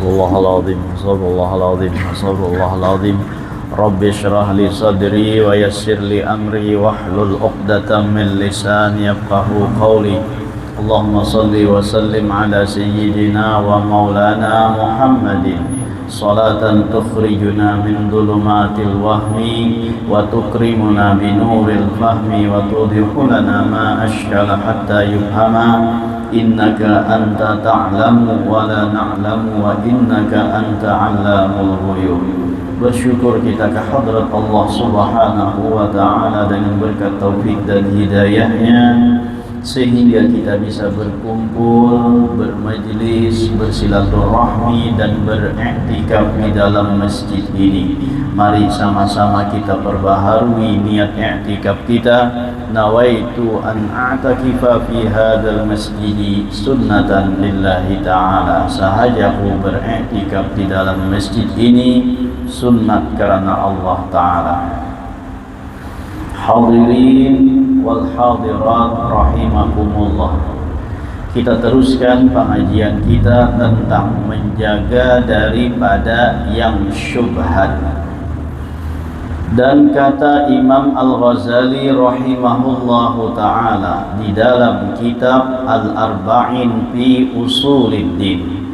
Astagfirullahaladzim, astagfirullahaladzim, astagfirullahaladzim. Rabbi shrah li sadri wa yassir li amri wahlul 'uqdatam min lisani yafqahu qawli. Allahumma salli wa sallim ala sayyidina wa maulana Muhammadin salatan tukhrijuna min dhulumatil wahmi wa tukrimuna bi nuril fahmi wa tudhiluna ma ashkala hatta yufhama. Innaka anta ta'lamu wa la na'lamu wa innaka anta 'allamul ghuyub. Bersyukur kita kehadrat Allah Subhanahu wa ta'ala dengan berkat taufik dan hidayahnya, sehingga kita bisa berkumpul, bermajlis, bersilaturahmi dan beriktikaf di dalam masjid ini. Mari sama-sama kita perbaharui niat iktikaf kita. Nawaitu an a'takifa fi hadzal masjid sunnatan lillahi ta'ala. Sahajaku beriktikaf di dalam masjid ini sunnat karena Allah Ta'ala. Hadirin wal hadirat rahimakumullah. Kita teruskan pengajian kita tentang menjaga daripada yang syubhat. Dan kata Imam Al-Ghazali rahimahullahu ta'ala di dalam kitab Al-Arba'in fi Usuluddin,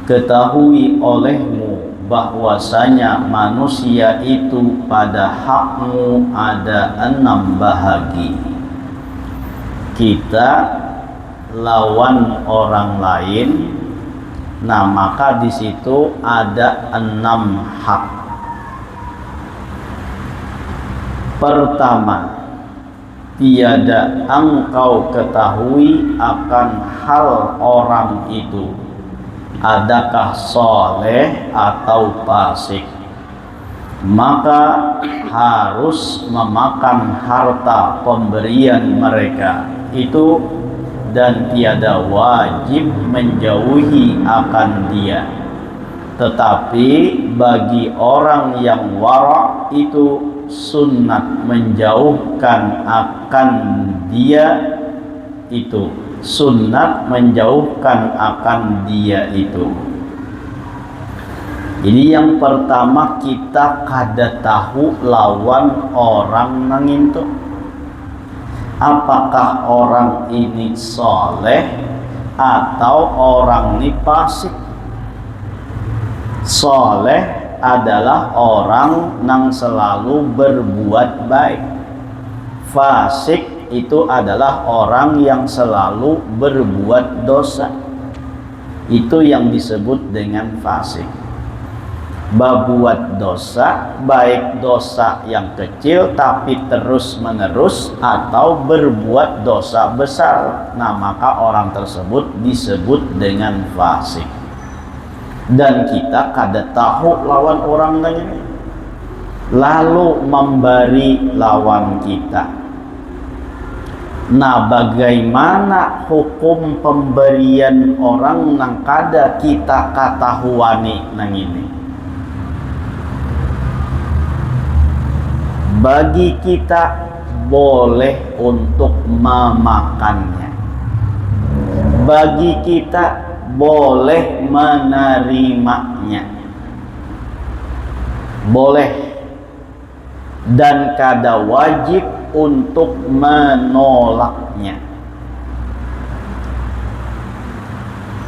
ketahui olehmu bahwasanya manusia itu pada hakmu ada 6 bahagi. Kita lawan orang lain, nah maka di situ ada 6 hak. Pertama, tiada engkau ketahui akan hal orang itu adakah soleh atau fasik, maka harus memakan harta pemberian mereka itu dan tiada wajib menjauhi akan dia. Tetapi bagi orang yang wara' itu sunnat menjauhkan akan dia itu, sunnat menjauhkan akan dia itu. Jadi yang pertama kita kada tahu lawan orang nangintu, apakah orang ini soleh atau orang ini fasik. Soleh adalah orang yang selalu berbuat baik. Fasik itu adalah orang yang selalu berbuat dosa. Itu yang disebut dengan fasik. Berbuat dosa, baik dosa yang kecil tapi terus menerus, atau berbuat dosa besar, nah maka orang tersebut disebut dengan fasik. Dan kita kada tahu lawan orang lain, lalu memberi lawan kita. Nah, bagaimana hukum pemberian orang nang kada kita katahuani nang ini? Bagi kita boleh untuk memakannya. Bagi kita boleh menerimanya, boleh, dan kada wajib untuk menolaknya.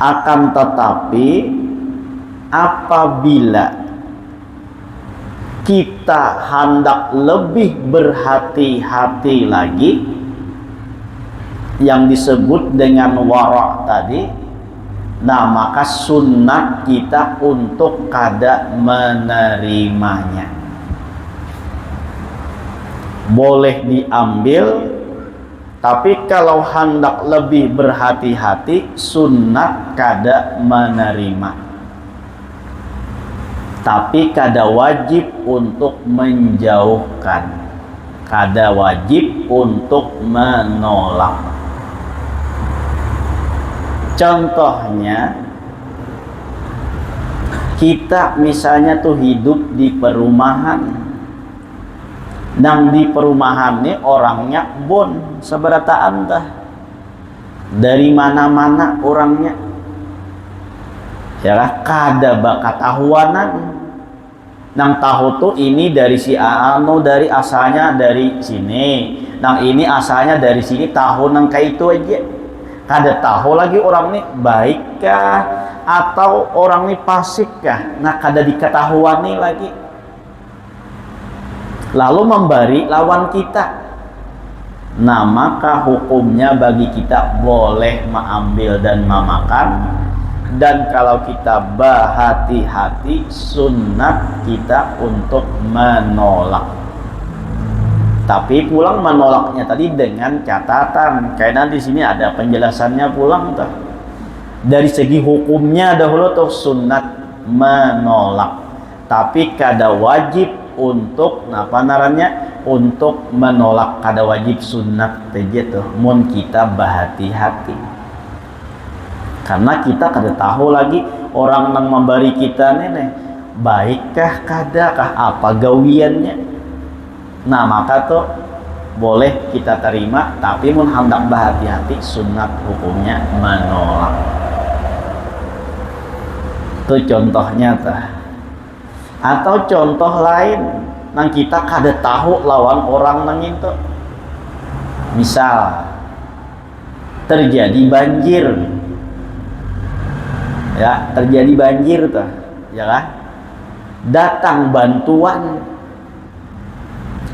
Akan tetapi apabila kita hendak lebih berhati-hati lagi, yang disebut dengan wara' tadi, nah maka sunnah kita untuk kada menerimanya. Boleh diambil, tapi kalau hendak lebih berhati-hati, sunnah kada menerima, tapi kada wajib untuk menjauhkan, kada wajib untuk menolak. Contohnya, kita misalnya tuh hidup di perumahan, dan di perumahan ini orangnya bon seberataan dah, dari mana-mana orangnya. Ya lah, kada bakat tahuanan. Nang tahu tuh ini dari si A, anu dari asalnya dari sini. Nang ini asalnya dari sini, tahu nang kayak itu aja. Kada tahu lagi orang ini baikkah atau orang ini fasikkah. Nah, kada diketahuan nih lagi. Lalu memberi lawan kita. Nah, maka hukumnya bagi kita boleh mengambil dan memakan. Dan kalau kita berhati-hati, sunnat kita untuk menolak. Tapi pulang menolaknya tadi dengan catatan. Karena di sini ada penjelasannya pulang tuh. Dari segi hukumnya dahulu tuh sunnat menolak. Tapi kada wajib untuk apa narannya? Untuk menolak, kada wajib sunnat aja tuh. Mun kita berhati-hati. Karena kita kada tahu lagi orang yang memberi kita nih baikkah kadakah apa gawiannya. Nah, maka tuh boleh kita terima, tapi mun hendak berhati-hati, sunnat hukumnya menolak. Itu contohnya tuh. Atau contoh lain nang kita kada tahu lawan orang nang itu. Misal terjadi banjir. Ya, terjadi banjir tuh, ya kan? Datang bantuan.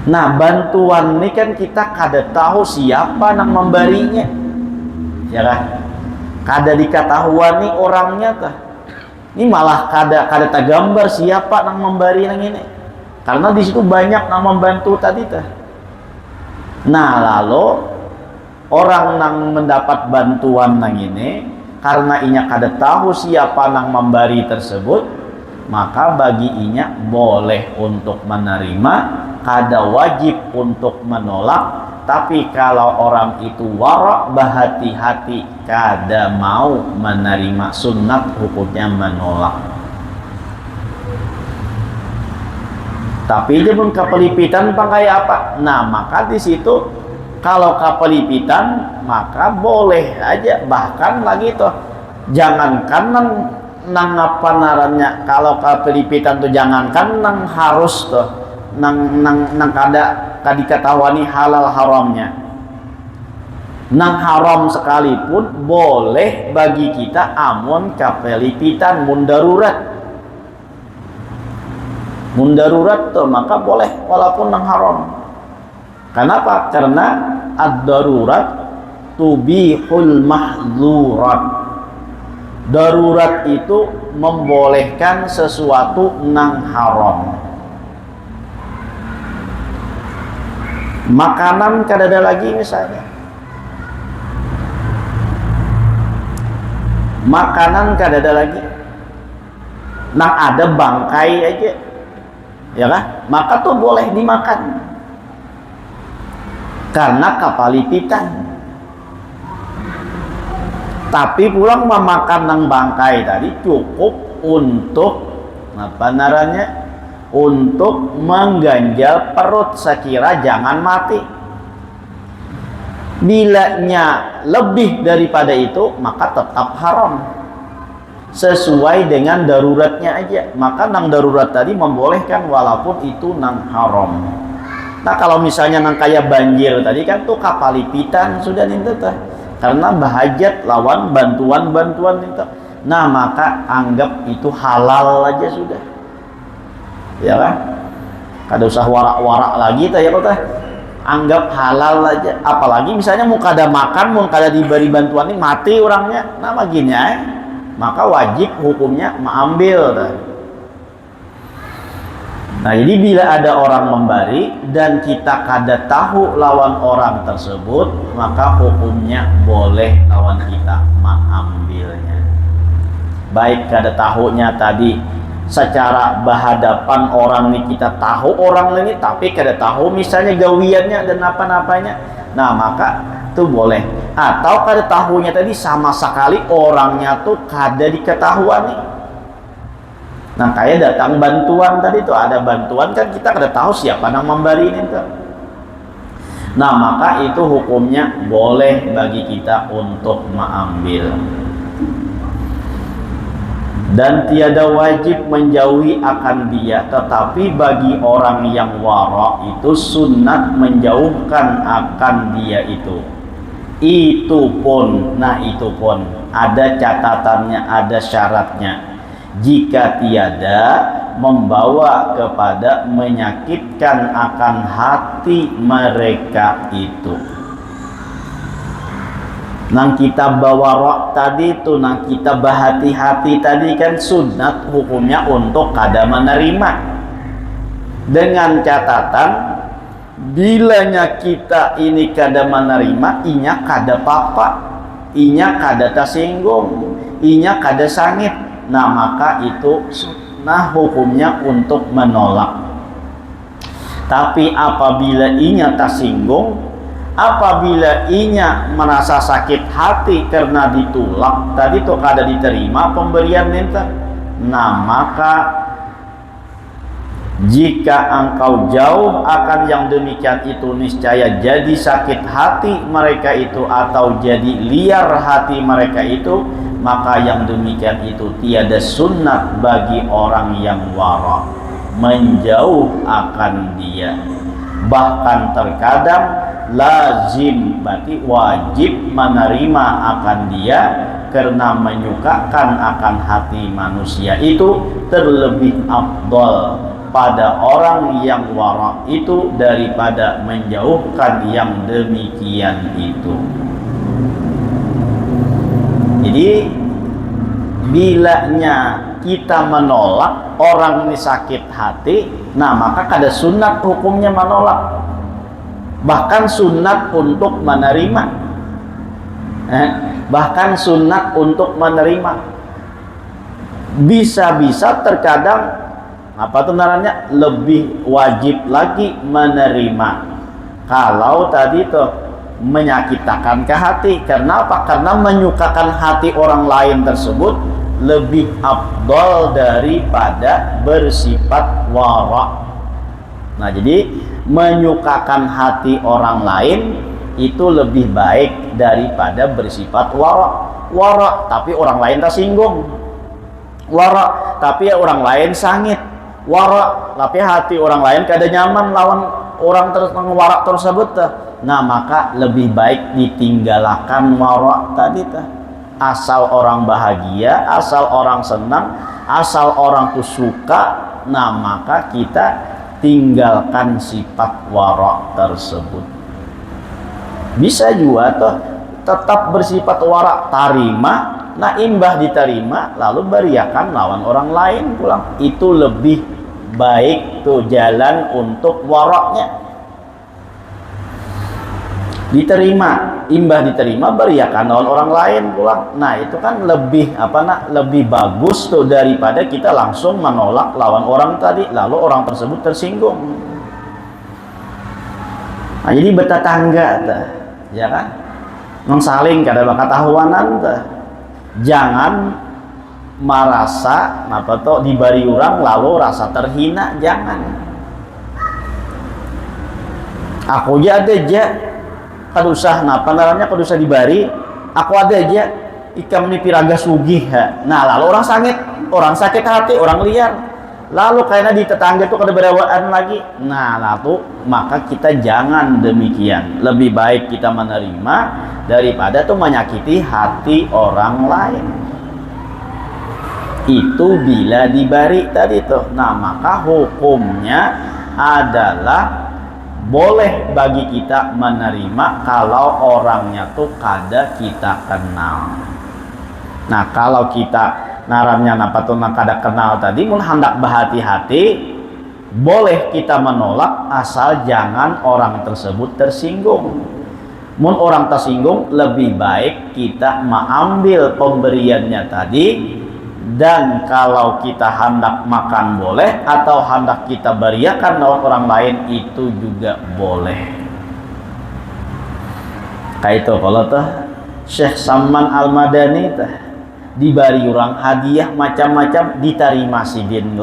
Nah, bantuan ini kan kita kada tahu siapa yang memberinya, ya kan? Kada diketahuan nih orangnya tuh. Ini malah kada tergambar siapa yang memberi yang ini, karena di situ banyak yang membantu tadi tuh. Nah, lalu orang yang mendapat bantuan yang ini, karena inya kada tahu siapa yang memberi tersebut, maka bagi inya boleh untuk menerima, kada wajib untuk menolak. Tapi kalau orang itu warak, berhati-hati, kada mau menerima, sunnat hukumnya menolak. Tapi dia pun kepelipitan pakai apa? Nah, maka di situ kalau kepelipitan maka boleh aja, bahkan lagi tuh jangankan nang apa narannya, kalau kepelipitan tuh jangankan nang harus tuh nang kada diketawani halal haramnya, nang haram sekalipun boleh bagi kita amun kepelipitan mun darurat tuh maka boleh walaupun nang haram. Kenapa? Karena ad-darurat tubihul mahzurat. Darurat itu membolehkan sesuatu nang haram. Makanan kada ada lagi misalnya. Makanan kada ada lagi. Nang ada bangkai aja. Ya kan? Maka tuh boleh dimakan. Karena kepelipitan. Tapi pulang memakan nang bangkai tadi cukup untuk apa naranya? Untuk mengganjal perut, sekira jangan mati. Bilanya lebih daripada itu maka tetap haram. Sesuai dengan daruratnya aja. Maka nang darurat tadi membolehkan walaupun itu nang haram. Nah, kalau misalnya nang kayak banjir tadi kan tuh kapalipitan sudah nih tuh. Karena bahajat lawan bantuan-bantuan itu. Nah, maka anggap itu halal aja sudah. Ya kan? Kada usah warak-warak lagi tah ya kok. Anggap halal aja. Apalagi misalnya mau kada makan, mau kada diberi bantuan ini mati orangnya. Nah, begini maka wajib hukumnya mengambil tah. Nah, jadi bila ada orang memberi dan kita kada tahu lawan orang tersebut, maka hukumnya boleh lawan kita mengambilnya. Baik kada tahunya tadi secara berhadapan orang ini kita tahu orang ini, tapi kada tahu misalnya gawiannya dan apa-apanya. Nah, maka itu boleh. Atau kada tahunya tadi sama sekali orangnya tuh kada diketahuan nih. Nah, kayak datang bantuan tadi tuh, ada bantuan kan kita kada tahu siapa yang memberi ini tuh. Nah, maka itu hukumnya boleh bagi kita untuk mengambil. dan tiada wajib menjauhi akan dia, tetapi bagi orang yang wara itu sunat menjauhkan akan dia itu pun ada catatannya, ada syaratnya. Jika tiada membawa kepada menyakitkan akan hati mereka itu. Nang kita bawa tadi itu, nang kita bahati-hati tadi kan sunat hukumnya untuk kada menerima. Dengan catatan bilanya kita ini kada menerima, inya kada papa, inya kada tersinggung, inya kada sangit. Nah maka itu sunnah hukumnya untuk menolak. Tapi apabila inya tersinggung, apabila inya merasa sakit hati karena ditolak tadi tuh kada diterima pemberian minta, nah maka jika engkau jauh akan yang demikian itu, niscaya jadi sakit hati mereka itu atau jadi liar hati mereka itu, maka yang demikian itu tiada sunnat bagi orang yang wara menjauh akan dia. Bahkan terkadang lazim, berarti wajib menerima akan dia karena menyukakan akan hati manusia itu terlebih afdal pada orang yang wara itu daripada menjauhkan yang demikian itu. Jadi bilanya kita menolak orang ini sakit hati, nah maka kada sunat hukumnya menolak, bahkan sunat untuk menerima, bahkan sunat untuk menerima. Bisa-bisa terkadang apa tuh namanya lebih wajib lagi menerima kalau tadi tuh menyakitkan ke hati. Karena apa? Karena menyukakan hati orang lain tersebut lebih afdal daripada bersifat wara. Nah jadi menyukakan hati orang lain itu lebih baik daripada bersifat wara tapi orang lain tersinggung, wara tapi orang lain sangit, wara tapi hati orang lain kada nyaman lawan orang wara tersebut. Nah maka lebih baik ditinggalkan wara tadi asal orang bahagia, asal orang senang, asal orang tuh suka, nah maka kita tinggalkan sifat wara tersebut. Bisa juga tuh tetap bersifat wara, tarima, nah imbah diterima lalu beriakan lawan orang lain pulang, itu lebih baik tuh jalan untuk waraknya. Diterima, imbah diterima beriakan lawan orang lain pulang, nah itu kan lebih lebih bagus tuh daripada kita langsung menolak lawan orang tadi lalu orang tersebut tersinggung. Nah jadi bertetangga ya kan, saling kada bakat tahuanan jangan merasa dibari orang lalu rasa terhina, jangan. Aku aja kada usah kada usah dibari, aku ada aja ikam ni piraga sugih. Nah lalu orang sakit hati, orang liar, lalu kayaknya di tetangga itu kada berawaan lagi. Nah lalu maka kita jangan demikian, lebih baik kita menerima daripada tuh menyakiti hati orang lain. Itu bila dibari tadi tuh. Nah maka hukumnya adalah boleh bagi kita menerima kalau orangnya tuh kada kita kenal. Nah kalau kita narannya kada kenal tadi, mun hendak berhati-hati, boleh kita menolak asal jangan orang tersebut tersinggung. Mun orang tersinggung, lebih baik kita mengambil pemberiannya tadi. Dan kalau kita hendak makan boleh, atau hendak kita beriakan lawan orang lain itu juga boleh. Kayak itu kalau Syekh Salman Al-Madani dibari orang hadiah macam-macam, diterima sidin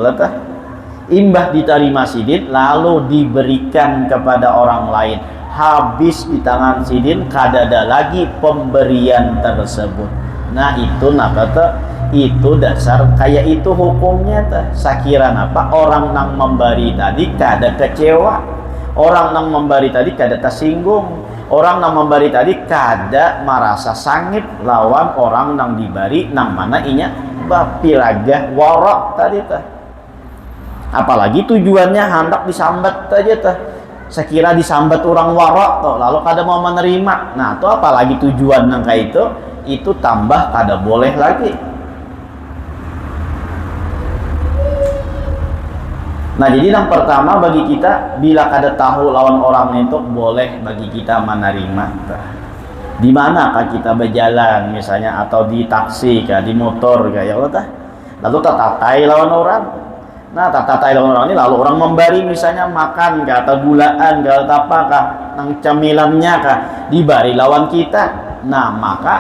imbah diterima sidin lalu diberikan kepada orang lain, habis di tangan sidin kada ada lagi pemberian tersebut. Nah itu itu dasar kayak itu hukumnya teh. Sakiran apa orang nang memberi tadi kada kecewa, orang nang memberi tadi kada tersinggung, orang nang memberi tadi kada merasa sangit lawan orang nang diberi nang mana inya bapiragah warok tadi teh. Apalagi tujuannya hendak disambat aja teh. Sekira disambat orang warok tuh, lalu kada mau menerima. Nah, tuh apalagi tujuan nang kayak itu tambah kada boleh lagi. Nah, jadi yang pertama bagi kita bila kada tahu lawan orang itu boleh bagi kita menerima. Di manakah kita berjalan misalnya atau di taksi kah, di motor kah, ya Allah tah. Lalu tatatai lawan orang. Nah, tatatai lawan orang ini lalu orang memberi misalnya makan kah atau gulaan kah atau apa kah, nang camilannya kah diberi lawan kita. Nah, maka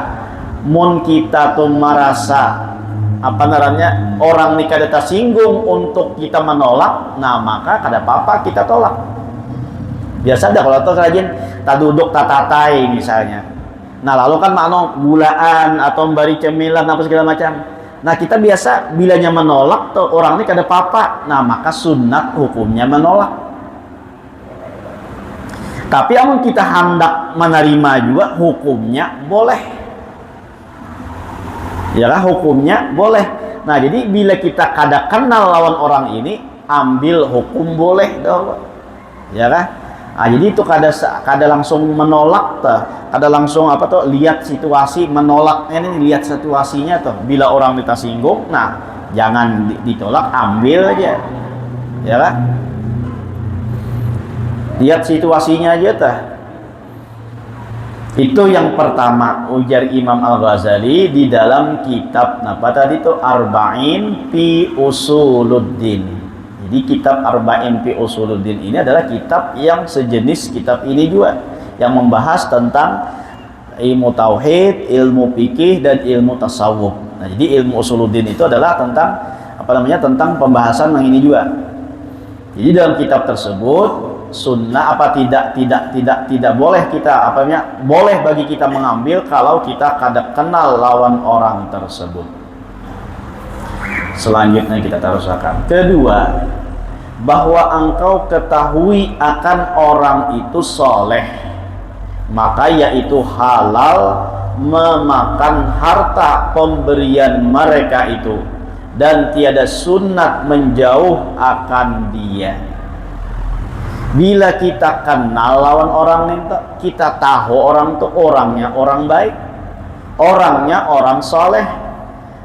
mun kita tuh merasa apa namanya orang ini kada tersinggung untuk kita menolak, nah maka kada apa-apa kita tolak. Biasa dah kalau tuh rajin tak duduk tak tatai misalnya. Nah lalu kan makna gulaan atau memberi cemilan apa segala macam. Nah kita biasa bilanya menolak tuh orang ini kada apa-apa. Nah maka sunat hukumnya menolak. Tapi amun kita hendak menerima juga hukumnya boleh. Ya kan hukumnya boleh. Nah jadi bila kita kada kenal lawan orang ini, ambil hukum boleh dong. Ya kan? Nah, jadi itu kada langsung menolak tuh, kada langsung apa tuh lihat situasi menolaknya ini, lihat situasinya tuh. Bila orang kita singgung, nah jangan ditolak, ambil aja. Ya kan? Lihat situasinya aja tuh. Itu yang pertama ujar Imam Al-Ghazali di dalam kitab apa tadi itu Arba'in fi Usuluddin. Jadi kitab Arba'in fi Usuluddin ini adalah kitab yang sejenis kitab ini juga yang membahas tentang ilmu tauhid, ilmu fikih dan ilmu tasawuf. Nah, jadi ilmu Usuluddin itu adalah tentang apa namanya? Tentang pembahasan yang ini juga. Jadi dalam kitab tersebut sunnah apa tidak boleh kita apa namanya boleh bagi kita mengambil kalau kita kada kenal lawan orang tersebut. Selanjutnya kita teruskan. Kedua, bahwa engkau ketahui akan orang itu soleh, maka yaitu halal memakan harta pemberian mereka itu dan tiada sunat menjauh akan dia. Bila kita kenal lawan orang itu, kita tahu orang itu orangnya orang baik, orangnya orang soleh,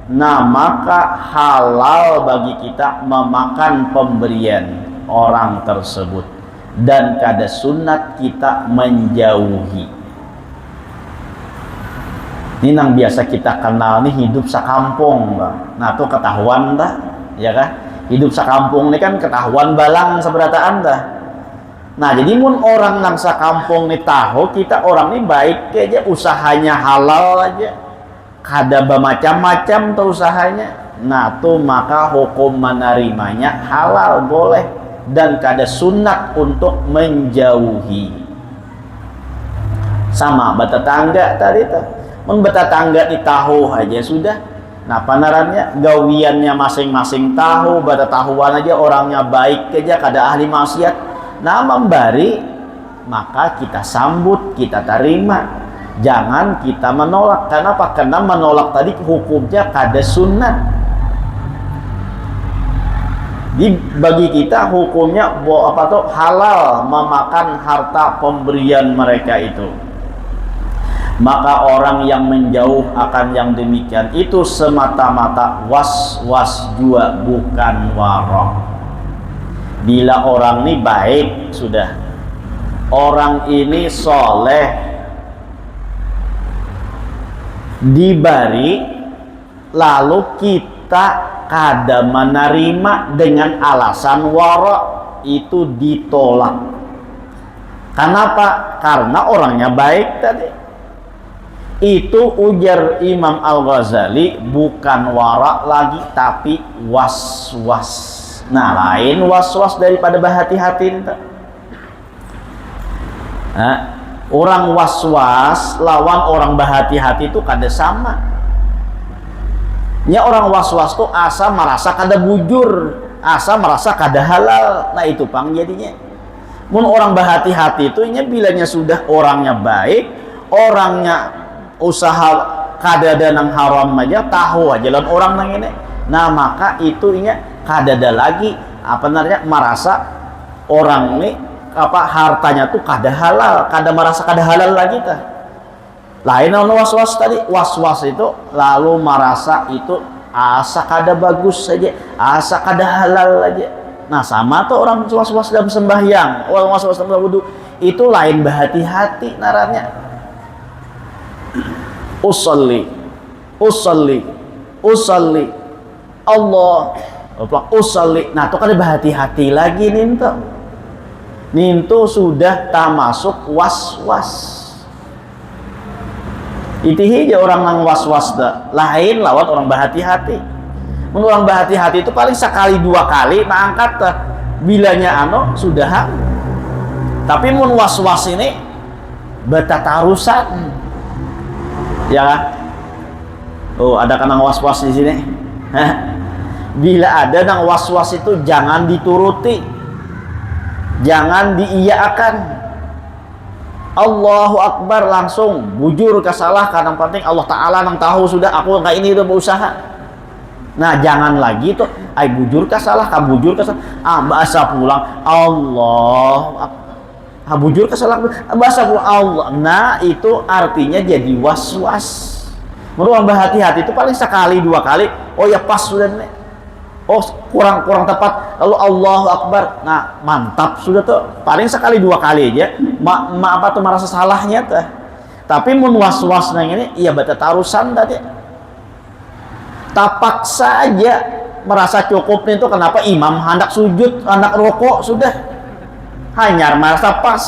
nah maka halal bagi kita memakan pemberian orang tersebut dan kada sunat kita menjauhi. Ini yang biasa kita kenal nih hidup sakampung, nah tuh ketahuan dah, ya kan? Hidup sakampung ini kan ketahuan balang seberataan dah. Nah jadi mun orang nang sakampung nih tahu kita orang ini baik aja, usahanya halal aja, kada bermacam-macam tuh usahanya. Nah tuh maka hukum menerimanya halal boleh dan kada sunat untuk menjauhi. Sama bertetangga tadi tuh, mun bertetangga nih tahu aja sudah. Nah panarannya gawiannya masing-masing tahu, bertetahuan aja orangnya baik aja, kada ahli maksiat. Nah memberi maka kita sambut, kita terima, jangan kita menolak. Kenapa? Karena menolak tadi hukumnya kada sunat. Bagi kita hukumnya apa tuh halal memakan harta pemberian mereka itu. Maka orang yang menjauh akan yang demikian itu semata-mata was-was jua, bukan warok. Bila orang ini baik sudah, orang ini soleh, diberi lalu kita kada menerima dengan alasan warok, itu ditolak. Kenapa? Karena orangnya baik tadi. Itu ujar Imam Al-Ghazali bukan warak lagi tapi was-was. Nah lain was-was daripada berhati-hati. Nah, orang was-was lawan orang berhati-hati itu kada sama. nya orang was-was tuh asa merasa kada bujur, asa merasa kada halal. Nah itu pang jadinya mun orang berhati-hati itu nya bilanya sudah orangnya baik, orangnya usaha kada ada nang haram aja, tahu aja jalan orang nang ini, nah maka itu nya kada ada lagi apa namanya merasa orang ini apa hartanya tuh kada halal, kada merasa kada halal lagi tah. Lain ono was-was tadi, was-was itu lalu merasa itu asa kada bagus saja, asa kada halal aja. Nah sama tuh orang was-was dalam sembahyang, orang was-was dalam wudu itu lain berhati-hati naranya. Usolli, usolli, usolli, Allah, usolli. Nah tuh kada berhati-hati lagi ninto. Ninto sudah tak masuk was-was. Itu aja orang nang was-was dah. Lain lawat orang berhati-hati. Menurut orang berhati-hati itu paling sekali dua kali nah angkat dah. Bilanya sudah. Tapi mun was-was ini betatarusan. Ya kan? Oh, ada kan nang was-was di sini. Bila ada nang was-was itu jangan dituruti. Jangan diiyakan. Allahu Akbar langsung bujur ke salah, karena penting Allah Ta'ala nang tahu sudah aku nggak ini udah berusaha. Nah jangan lagi tuh ay bujur ke salah, kamu bujur ke salah, bahasa pulang Allah, bujur ke salah, bahasa pulang Allah. Nah itu artinya jadi was-was. Menurut berhati-hati itu paling sekali dua kali, oh ya pas sudah nih. Oh kurang tepat, lalu Allahu Akbar, nah mantap sudah tuh, paling sekali dua kali aja apa tuh merasa salahnya tuh. Tapi mun was-was nang ini iya bata tarusan tadi tapak saja merasa cukup nih tuh. Kenapa imam hendak sujud, hendak rokok sudah hanya merasa pas.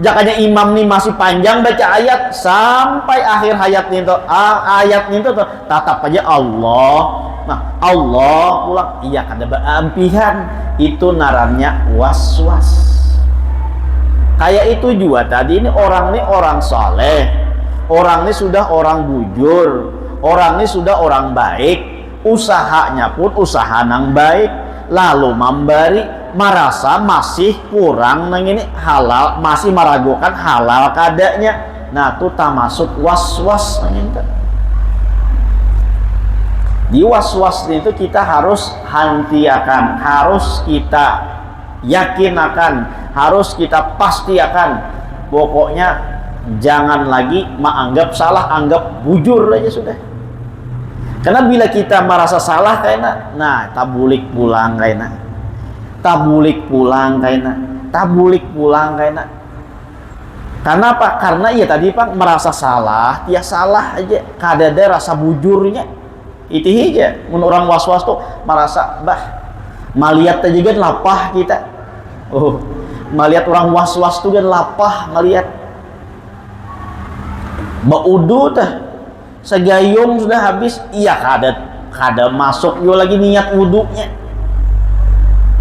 Jakanya imam nih masih panjang baca ayat sampai akhir ayat nih tuh, ayat nih tuh tatap aja Allah. Nah, Allah pulang iya kada beampihan, itu narannya was-was. Kayak itu juga tadi ini orang saleh, orang ini sudah orang bujur, orang ini sudah orang baik, usahanya pun usaha nang baik, lalu memberi merasa masih kurang nang ini halal, masih meragukan halal kadanya. Nah, itu tak masuk was-was nang ini. Di was-was itu kita harus hantiakan, harus kita yakinakan, harus kita pastiakan. Pokoknya jangan lagi menganggap salah, anggap bujur aja sudah. Karena bila kita merasa salah kayaknya, nah tabulik pulang kayaknya, tabulik pulang kayaknya, tabulik pulang kayaknya. Karena apa? Karena ya tadi Pak merasa salah, ya salah aja, kada ada rasa bujurnya. Itu aja, menurut orang was-was tuh merasa melihat aja kan lapah kita. Oh, melihat orang was-was tuh kan lapah ngelihat. Baudu tah segayung sudah habis, iya kada masuk yo lagi niat wudunya.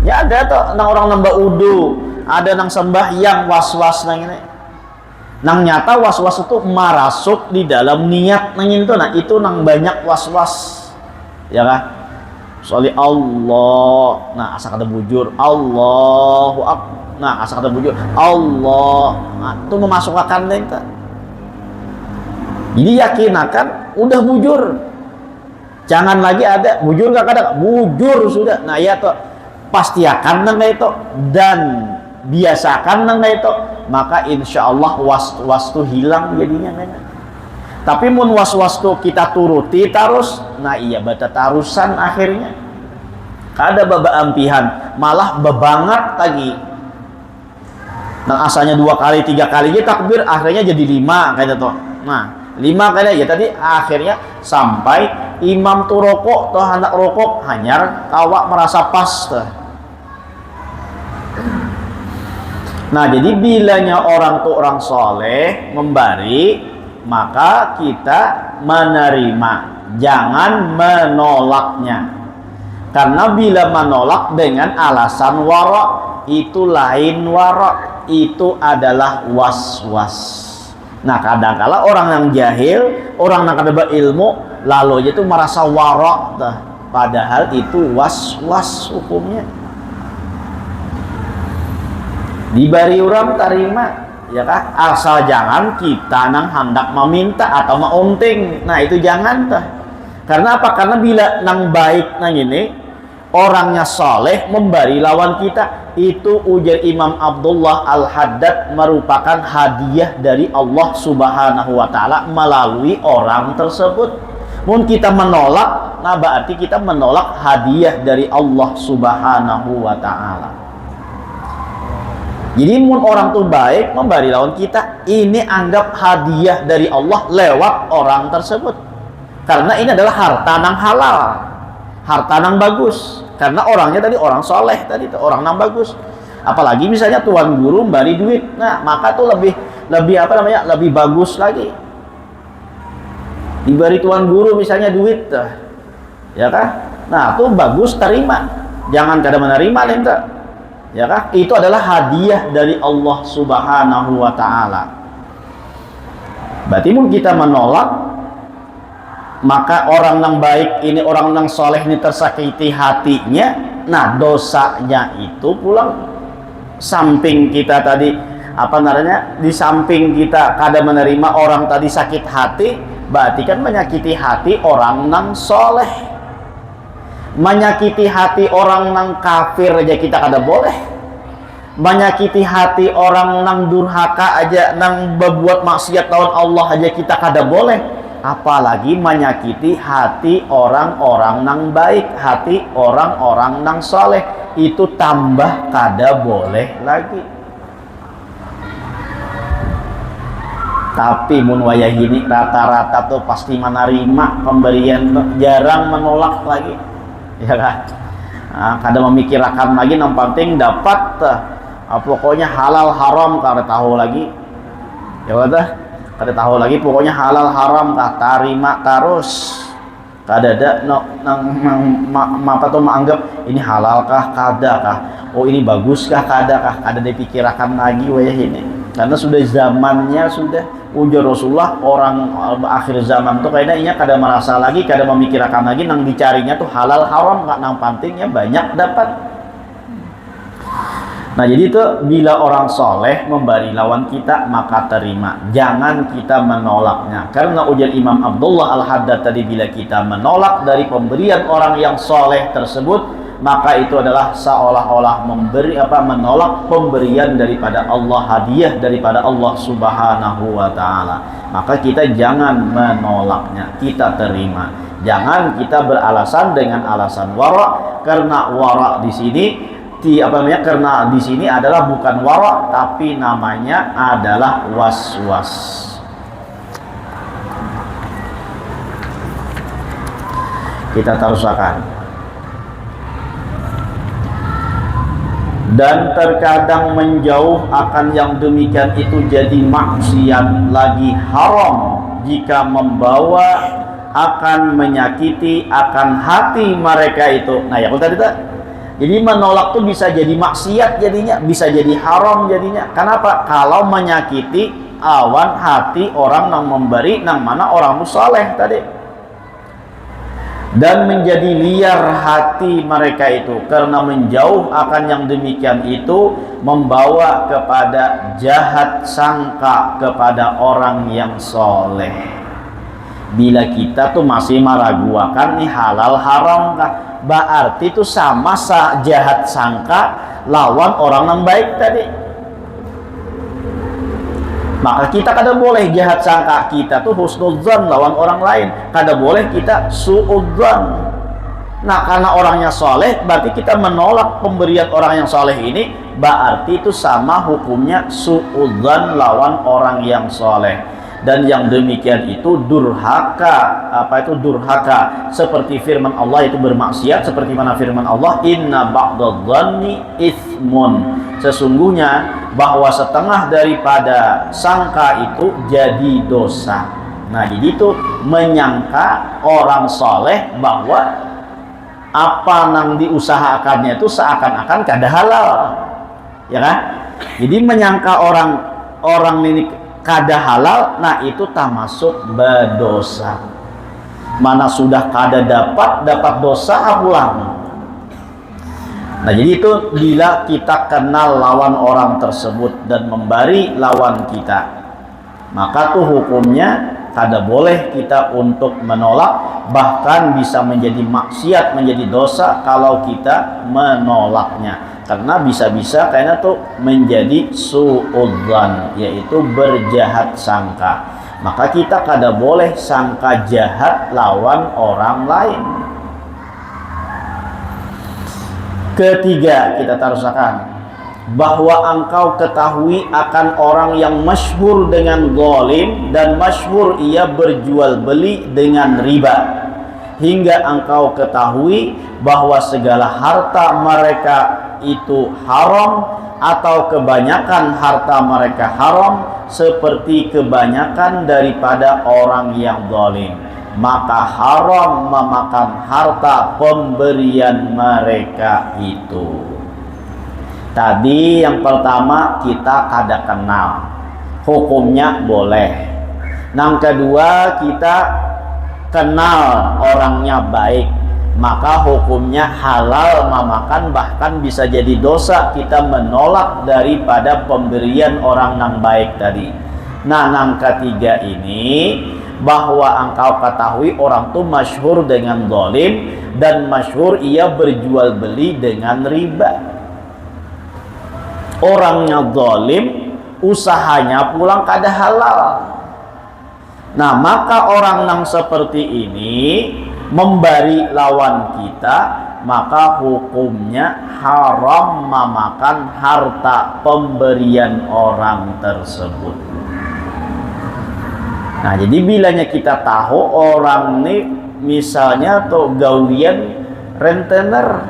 Ya ada tuh nang orang nambah wudu, ada nang sembahyang was-was nang ini. Nang nyata was-was itu marasuk di dalam niat nang itu, nah itu nang banyak was-was. Ya kan? Soalnya Allah, nah asa kata bujur Allahu Akbar, nah asa kata bujur Allah, nah itu memasukkan itu. Jadi yakinakan udah bujur, jangan lagi ada bujur gak ada, bujur sudah. Nah ya tuh pastiakan nang itu dan biasakan nang itu, maka insya Allah was-was tuh hilang jadinya kan. Tapi mun was-was tuh kita turuti terus, nah iya bata tarusan akhirnya. Kada babaampihan, malah bebangat lagi. Nah asalnya 2 kali 3 kali aja takbir, akhirnya jadi 5 kayak tuh. Nah 5 kali aja tadi akhirnya sampai imam tuh rokok tuh hendak rokok hanyar tawa merasa pas tuh. Nah jadi bilanya orang tuh orang soleh memberi, maka kita menerima, jangan menolaknya. Karena bila menolak dengan alasan wara, itu lain wara, itu adalah was-was. Nah kadang-kala orang yang jahil, orang yang kada berilmu, lalu aja tuh merasa warok dah, padahal itu was-was hukumnya. Dibari orang terima, ya kan? Asal jangan kita nang hendak meminta atau meunting. Nah itu jangan tah. Karena apa? Karena bila nang baik nang ini orangnya soleh memberi lawan kita, itu ujar Imam Abdullah Al-Haddad merupakan hadiah dari Allah Subhanahu wa Ta'ala melalui orang tersebut. Mun kita menolak, nah berarti kita menolak hadiah dari Allah Subhanahu wa Ta'ala. Jadi mun orang tuh baik memberi lawan kita, ini anggap hadiah dari Allah lewat orang tersebut. Karena ini adalah harta nang halal, harta nang bagus. Karena orangnya tadi orang soleh, tadi orang nang bagus. Apalagi misalnya tuan guru memberi duit, nah maka tuh lebih apa namanya, lebih bagus lagi. Diberi tuan guru misalnya duit, ya kan? Nah tuh bagus, terima. Jangan kada menerima lenta. Ya kan? Itu adalah hadiah dari Allah Subhanahu wa Ta'ala. Berarti mun kita menolak, maka orang yang baik ini, orang yang soleh ini tersakiti hatinya. Nah dosanya itu pulang, samping kita tadi apa namanya, di samping kita kada menerima orang tadi sakit hati, berarti kan menyakiti hati orang yang soleh. Menyakiti hati orang nang kafir aja kita kada boleh. Menyakiti hati orang nang durhaka aja, nang berbuat maksiat lawan Allah aja kita kada boleh. Apalagi menyakiti hati orang-orang nang baik, hati orang-orang nang soleh, itu tambah kada boleh lagi. Tapi mun wayah ini rata-rata tuh pasti menerima pemberian, jarang menolak lagi. Ya kan? Nah, kadang memikirkan lagi, yang penting dapat, pokoknya halal haram kada tahu lagi. Ya udah, kada tahu lagi, pokoknya halal haram kah tarima terus. Kada ada apa tuh menganggap ini halal kah kada kah, oh ini bagus kah kada kah, kada dipikirkan lagi wayah ini. Karena sudah zamannya, sudah ujar Rasulullah, orang akhir zaman tuh kayaknya kada merasa lagi, kada memikirkan lagi, nang dicarinya tuh halal haram, nggak, nang pentingnya banyak dapat. Nah jadi itu bila orang soleh memberi lawan kita, maka terima, jangan kita menolaknya. Karena ujar Imam Abdullah Al-Haddad tadi, bila kita menolak dari pemberian orang yang soleh tersebut, maka itu adalah seolah-olah menolak pemberian daripada Allah, hadiah daripada Allah Subhanahu wa Ta'ala. Maka kita jangan menolaknya, kita terima. Jangan kita beralasan dengan alasan wara, karena wara di sini karena di sini adalah bukan wara, tapi namanya adalah was-was. Kita terusakan. Dan terkadang menjauh akan yang demikian itu jadi maksiat lagi haram jika membawa akan menyakiti akan hati mereka itu. Nah ya kalau tadi jadi menolak tuh bisa jadi maksiat jadinya, bisa jadi haram jadinya. Kenapa? Kalau menyakiti awan hati orang yang memberi, nang mana orang saleh tadi. Dan menjadi liar hati mereka itu, karena menjauh akan yang demikian itu membawa kepada jahat sangka kepada orang yang soleh. Bila kita tuh masih meragukan nih halal haram kah, berarti itu sama jahat sangka lawan orang yang baik tadi. Maka kita kada boleh jahat sangka, kita tuh husnudzan lawan orang lain, kada boleh kita suudzan. Nah karena orangnya soleh, berarti kita menolak pemberian orang yang soleh ini, berarti itu sama hukumnya suudzan lawan orang yang soleh. Dan yang demikian itu durhaka. Apa itu durhaka? Seperti firman Allah, itu bermaksiat. Seperti mana firman Allah, inna ba'dadh-dhanni itsmun, sesungguhnya bahwa setengah daripada sangka itu jadi dosa. Nah jadi itu menyangka orang soleh bahwa apa yang diusahakannya itu seakan-akan kada halal, ya kan? Jadi menyangka orang ini kada halal, nah itu termasuk berdosa. mana sudah kada dapat dosa pulang. Nah jadi itu bila kita kenal lawan orang tersebut dan membari lawan kita, maka tuh hukumnya kada boleh kita untuk menolak, bahkan bisa menjadi maksiat, menjadi dosa kalau kita menolaknya, karena bisa-bisa karena tuh menjadi suudzan, yaitu berjahat sangka. Maka kita kada boleh sangka jahat lawan orang lain. Ketiga, kita tarusakan bahwa engkau ketahui akan orang yang masyhur dengan zalim dan masyhur ia berjual beli dengan riba, hingga engkau ketahui bahwa segala harta mereka itu haram atau kebanyakan harta mereka haram seperti kebanyakan daripada orang yang zalim, maka haram memakan harta pemberian mereka itu. Tadi yang pertama kita kada kenal, hukumnya boleh. Yang kedua kita kenal orangnya baik, maka hukumnya halal memakan, bahkan bisa jadi dosa kita menolak daripada pemberian orang yang baik tadi. Nah yang ketiga ini, bahwa engkau ketahui orang itu masyhur dengan zalim dan masyhur ia berjual beli dengan riba. Orangnya zalim, usahanya pulang kada halal. Nah maka orang yang seperti ini membari lawan kita, maka hukumnya haram memakan harta pemberian orang tersebut. Nah jadi bilanya kita tahu orang ini misalnya tuh gawian rentenir,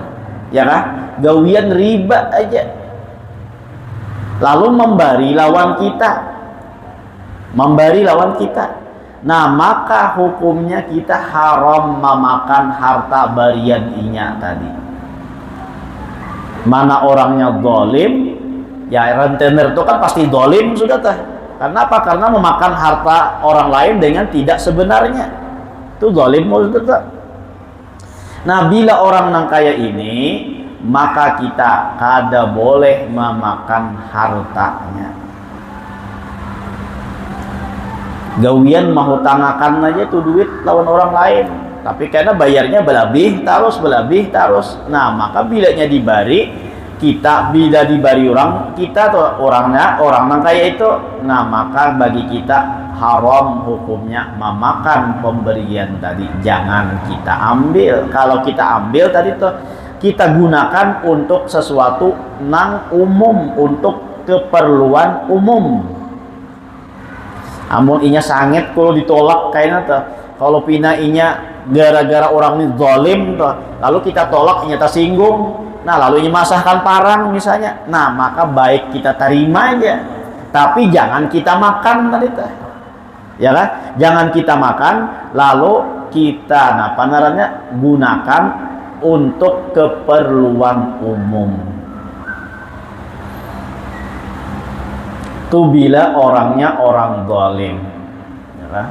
ya kan, gawian riba aja, lalu membari lawan kita, nah maka hukumnya kita haram memakan harta barian inya tadi. Mana orangnya zalim, ya rentenir itu kan pasti zalim sudah tah. Karena apa? Karena memakan harta orang lain dengan tidak sebenarnya, itu zalim sudah. Nah bila orang yang kaya ini, maka kita kada boleh memakan hartanya. Gawian mahutangakan aja tuh duit lawan orang lain, tapi karena bayarnya belabih terus. Nah maka bilanya dibari kita, bila dibari orang kita tuh orang yang kaya itu, nah maka bagi kita haram hukumnya memakan pemberian tadi, jangan kita ambil. Kalau kita ambil tadi tuh kita gunakan untuk sesuatu nang umum, untuk keperluan umum. Amun inya sanget kalau ditolak kayaknya tuh, kalau pina inya gara-gara orang ini zalim tuh, lalu kita tolak inya tersinggung, nah lalu inya masahkan parang misalnya, nah maka baik kita terima aja, tapi jangan kita makan tadi tuh, ya kan? Jangan kita makan, lalu kita gunakan untuk keperluan umum. Itu bila orangnya orang zalim, ya kan?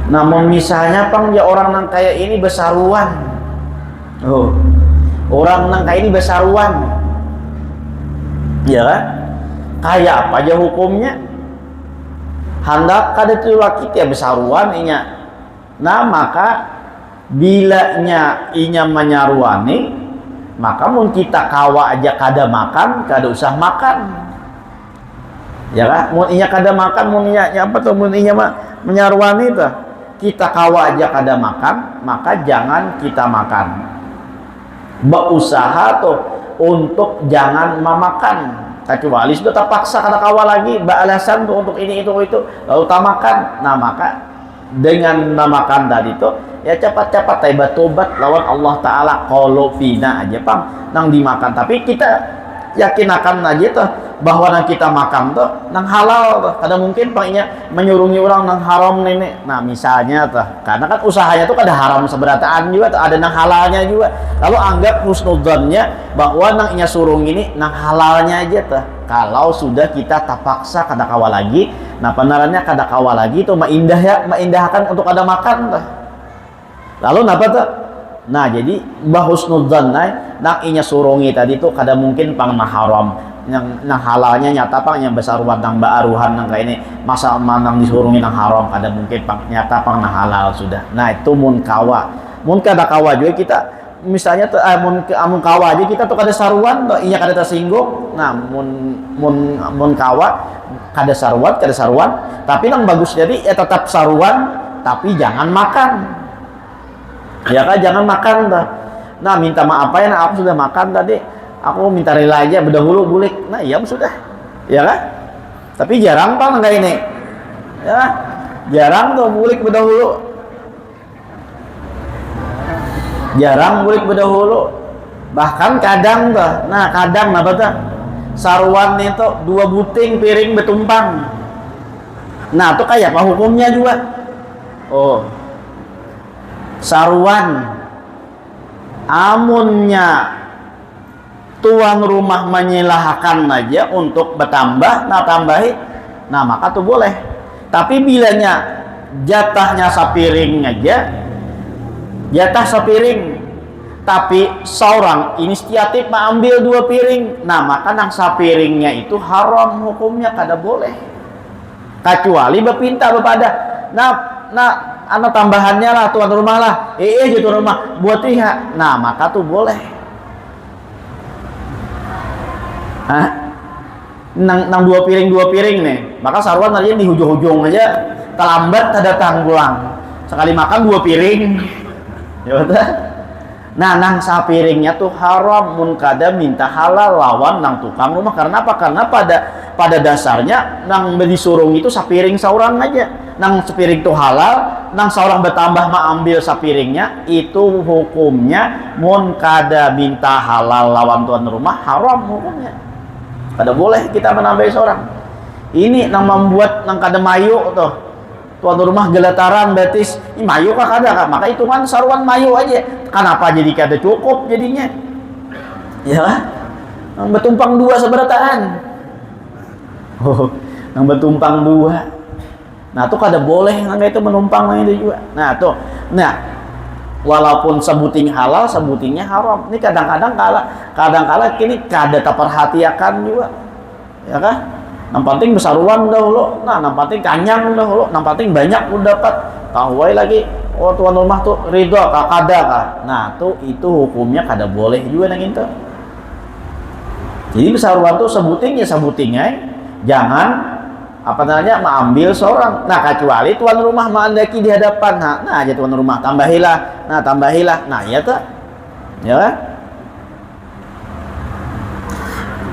Namun misalnya pang ya orang nang kayak ini besaruan, orang nang kayak ini besaruan, ya kan? Kayak apa aja hukumnya? Hendak kada tu laki dia besaruan inya. Nah maka bilanya inya menyaruani, maka mun kita kawa aja kada makan, kada usah makan, ya kan? Mun inya kada makan, mun inya apa tuh, mun inya menyaruani tuh, kita kawa aja kada makan, maka jangan kita makan. Berusaha tuh untuk jangan memakan, kecuali sudah terpaksa kada kawa lagi, beralasan tuh untuk ini itu lalu tak makan. Nah maka dengan namakan tadi tuh ya cepat-cepat tobat lawan Allah Ta'ala. Kalau fina aja pang nang dimakan, tapi kita yakin akan aja tuh bahwa nang kita makan tuh nang halal tuh. Kada mungkin pangnya menyurungi orang nang haram nenek. Nah misalnya tuh, karena kan usahanya tuh kada haram seberataan juga tuh, ada nang halalnya juga, lalu anggap husnudzannya bahwa nang inya surung ini nang halalnya aja tuh. kalau sudah kita terpaksa kada kawa lagi. Nah penarannya kada kawa lagi itu maindahkan untuk ada makan tuh. Lalu napa tuh? Nah jadi bahusnudzan nak inya surungi tadi tuh kada mungkin pang haram yang halalnya nyata pang yang besar nang baaruhan nang kayak ini masa manang disurungi nang haram kada mungkin pang nyata pang nang halal sudah. Nah itu mun kawa, mun kada kawa juga kita misalnya mun kawa aja kita tuh kada saruan tuh inya kada tersinggung. Nah mun kawa kada saruan tapi nang bagus jadi ya tetap saruan tapi jangan makan. Ya kan jangan makan dah. Nah minta maaf ya, nah aku sudah makan tadi, aku minta rela aja berdahulu bulik. Nah iya sudah, ya kan? Tapi jarang pak nggak ini, ya jarang tuh bulik berdahulu, jarang bulik berdahulu. Bahkan kadang tuh, nah kadang apa tuh? Saruan itu 2 buting piring betumpang. Nah tuh kayak apa hukumnya juga? Oh. Saruan amunnya tuan rumah menyilahkan aja untuk bertambah, nah tambahi, nah maka tuh boleh. Tapi bilanya jatahnya sapiring aja, jatah sapiring, tapi seorang inisiatif mengambil 2 piring, nah maka nang sapiringnya itu haram hukumnya kada boleh. Kecuali berpinta bepada, nah anak tambahannya lah tuan rumah lah, jadi tuan rumah buat pihak, nah maka tuh boleh. Nang 2 piring nih, maka saruan aja di hujung-hujung aja, terlambat ada tanggulang, sekali makan 2 piring, ya betul. Nah nang sapiringnya tuh haram mun kada minta halal lawan nang tukang rumah. Karena apa? Karena pada dasarnya nang disurung itu sapiring seorang aja. Nang sepiring itu halal, nang seorang bertambah mengambil sapiringnya, itu hukumnya mun kada minta halal lawan tuan rumah haram hukumnya. Kada boleh kita menambahi seorang. Ini nang membuat nang kada mayu tuh tuan rumah geletaran betis, ini mayu kah kada kah? Maka hitungan saruan mayu aja. Kenapa jadi kada cukup jadinya? Ya lah, nang bertumpang 2 seberataan. Oh, nang bertumpang 2. Nah tuh kada boleh nang itu menumpang nang itu juga. Nah tuh, nah walaupun sebuting halal, sebutingnya haram. Ini kadang-kadang kini kada terperhatikan juga, ya kan? Yang penting besaruan dahulu, nah yang penting kanyang dahulu, yang penting banyak udah dapat. Tahu lagi, oh tuan rumah tuh ridho kah kada kah? Nah tuh itu hukumnya kada boleh juga nang itu. Jadi besaruan tuh sebutingnya, jangan apa namanya mengambil seorang. Nah kecuali tuan rumah menghendaki di hadapan, nah aja tuan rumah tambahilah, nah ya tuh, ya kan?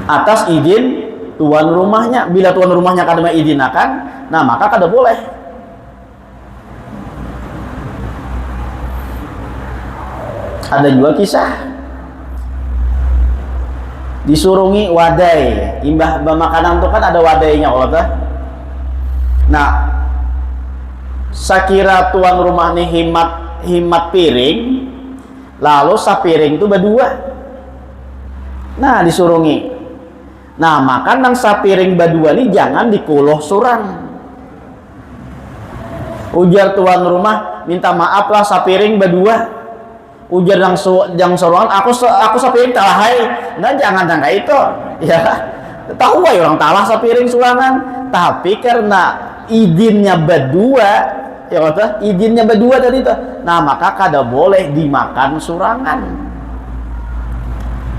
Atas izin tuan rumahnya. Bila tuan rumahnya kada mengizinakan, nah maka kada boleh. Ada juga kisah disurungi wadai, imbah makanan itu kan ada wadainya Allah tuh. Nah sakira tuan rumah nih himat piring, lalu sapiring itu berdua, nah disurungi. Nah maka nang sapiring berdua ini jangan dikuluh surang. Ujar tuan rumah, minta maaf lah sapiring berdua. Ujar yang sorangan, aku sapiring talahai. Nah jangan tangga itu, ya tahu ya orang talah sapiring surangan. Tapi karena izinnya berdua, ya kata izinnya berdua tadi tuh, nah maka kada boleh dimakan surangan.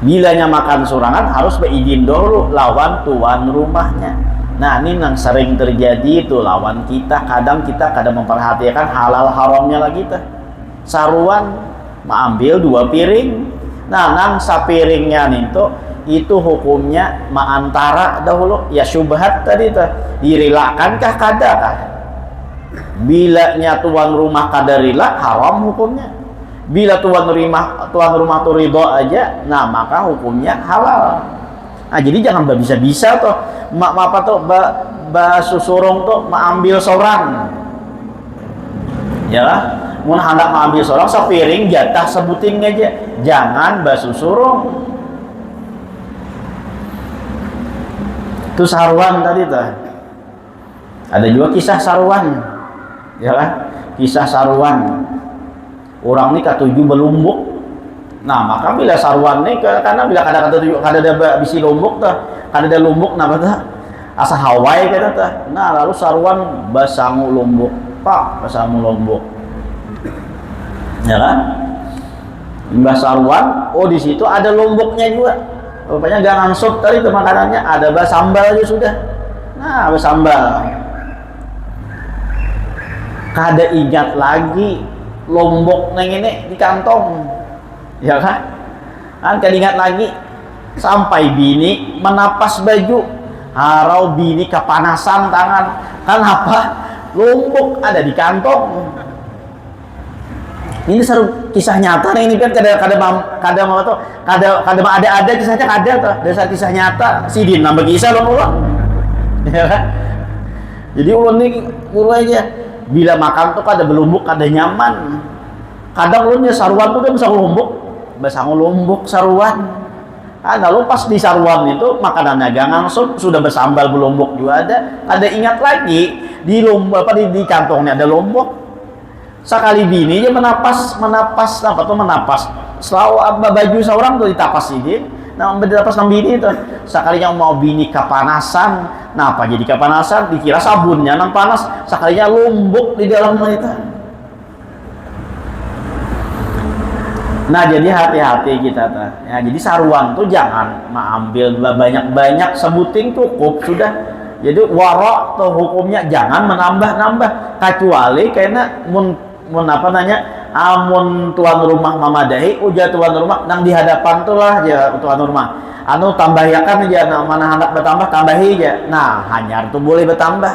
Bilanya makan surangan harus berizin dulu lawan tuan rumahnya. Nah ini yang sering terjadi itu lawan kita, kadang kita kadang memperhatikan halal haramnya lagi tuh. Saruan mengambil 2 piring, nah nang sapiringnya nih tuh itu hukumnya maantara dahulu ya syubhat tadi tuh, dirilakan kah kada kah? Bilanya tuan rumah kada rila haram hukumnya. Bila tuan rumah tuh ridho aja, nah maka hukumnya halal. Nah jadi jangan bisa-bisa tuh apa tuh susurung tuh mengambil seorang, ya lah. Mun hendak mengambil seorang sepiring jatah sebuting aja, jangan basusurung. Itu Sarwan tadi tuh. Ada juga kisah Sarwan, ya kan? Kisah Sarwan. Orang ini katuju belumbuk. Nah, maka bila Sarwan ini karena bila kada ada bisi lumbuk tuh, kada ada lumbuk nah tuh. Asa Hawaii kata tuh. Nah, lalu Sarwan basangu lumbuk. Pak, basangu lumbuk. Ya kan? Mbah Sarwan, oh di situ ada lumbuknya juga. Rupanya gangan sup tadi itu makanannya ada bas sambal aja sudah. Nah, bas sambal. Kada ingat lagi lombok neng ini di kantong. Ya kan? Kan kada ingat lagi sampai bini menapas baju. Harau bini kepanasan tangan. Kan apa? Lombok ada di kantong. Ini seru kisah nyata nih, ini kan ada kisahnya ada tuh, dasar kisah nyata sidin nambah kisah loh ulang, ya kan? Jadi ulun nih guru aja bila makan tuh kada belumbuk kada nyaman, kadang ulunnya Sarwan tuh kan bisa ngelumbuk Sarwan. Lalu pas di Sarwan itu makanannya gangang sup sudah bersambal belumbuk juga ada ingat lagi di kantongnya ada lombok. Sekali bini aja menapas selalu baju seorang tuh ditapas ini ditapas nang bini itu sekalinya mau bini kepanasan. Nah apa jadi kepanasan dikira sabunnya nang panas sekalinya lumbuk di dalam itu. Nah jadi hati-hati kita tuh ya, jadi Sarwan tuh jangan ambil banyak-banyak, sebutin cukup sudah. Jadi warok tuh hukumnya jangan menambah-nambah kecuali karena mun tuan rumah mamadahi uja tuan rumah nang di hadapan tuh lah ya tuan rumah tambahkan aja mana hendak bertambah tambahi aja. Nah hanyar tuh boleh bertambah,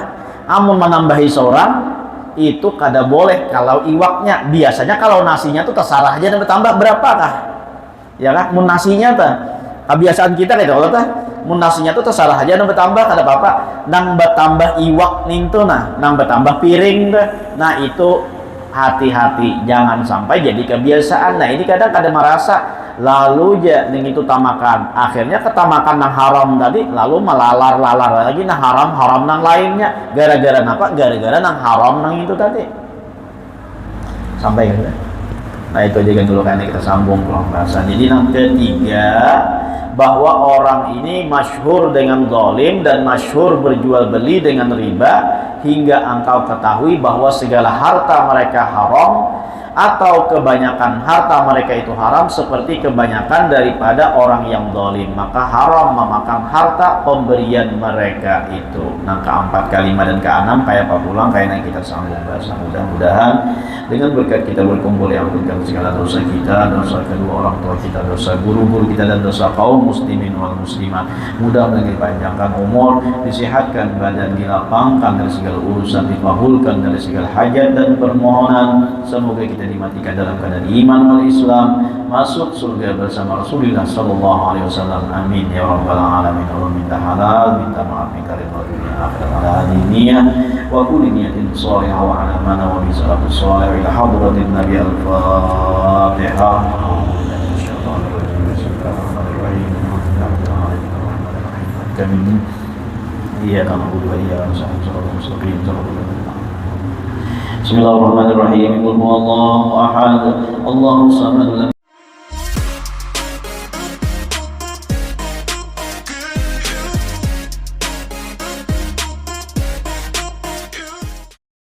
menambahi seorang itu kada boleh kalau iwaknya. Biasanya kalau nasinya tuh terserah aja dan bertambah berapakah ya kan, mun nasinya tuh kebiasaan kita kayak kalau tuh mun nasinya tuh terserah aja dan bertambah kada apa-apa, nang bertambah iwak ning tuh nang bertambah piring tuh. Nah itu hati-hati jangan sampai jadi kebiasaan. Nah ini kadang merasa lalu aja ning itu tamakan, akhirnya ketamakan nang haram tadi lalu melalar lagi nah haram nang lainnya gara-gara apa? Gara-gara nang haram nang itu tadi sampai gitu. Nah itu aja dulu kan kita sambung pembahasan. Jadi yang ketiga bahwa orang ini masyhur dengan zalim dan masyhur berjual beli dengan riba hingga engkau ketahui bahwa segala harta mereka haram atau kebanyakan harta mereka itu haram seperti kebanyakan daripada orang yang zalim, maka haram memakan harta pemberian mereka itu. Nah keempat, kelima dan keenam kayak apa pulang kayak yang kita sambung bahasa. Mudah-mudahan dengan berkat kita berkumpul yang ampunkan segala dosa kita, dosa kedua orang tua kita, dosa guru-guru kita dan dosa kaum muslimin wal muslimat. Mudah-mudahan dipanjangkan umur, disehatkan badan, dilapangkan dari segala urusan, dikabulkan dari segala hajat dan permohonan. Semoga kita dimatikan dalam keadaan iman wal Islam, masuk surga bersama Rasulullah sallallahu alaihi wasallam. Amin ya rabbal alamin. Allah minta halal, minta maaf, minta ridha dunia akhirat ala hadiniyah wa kulli niyatin shalihah wa ala mana wa bi salatus shalih ila hadratin nabi al-fatihah. Kami iya kamu berdua iya mustaqim. Bismillahirrahmanirrahim. Qul huwallahu ahad, Allahus samad.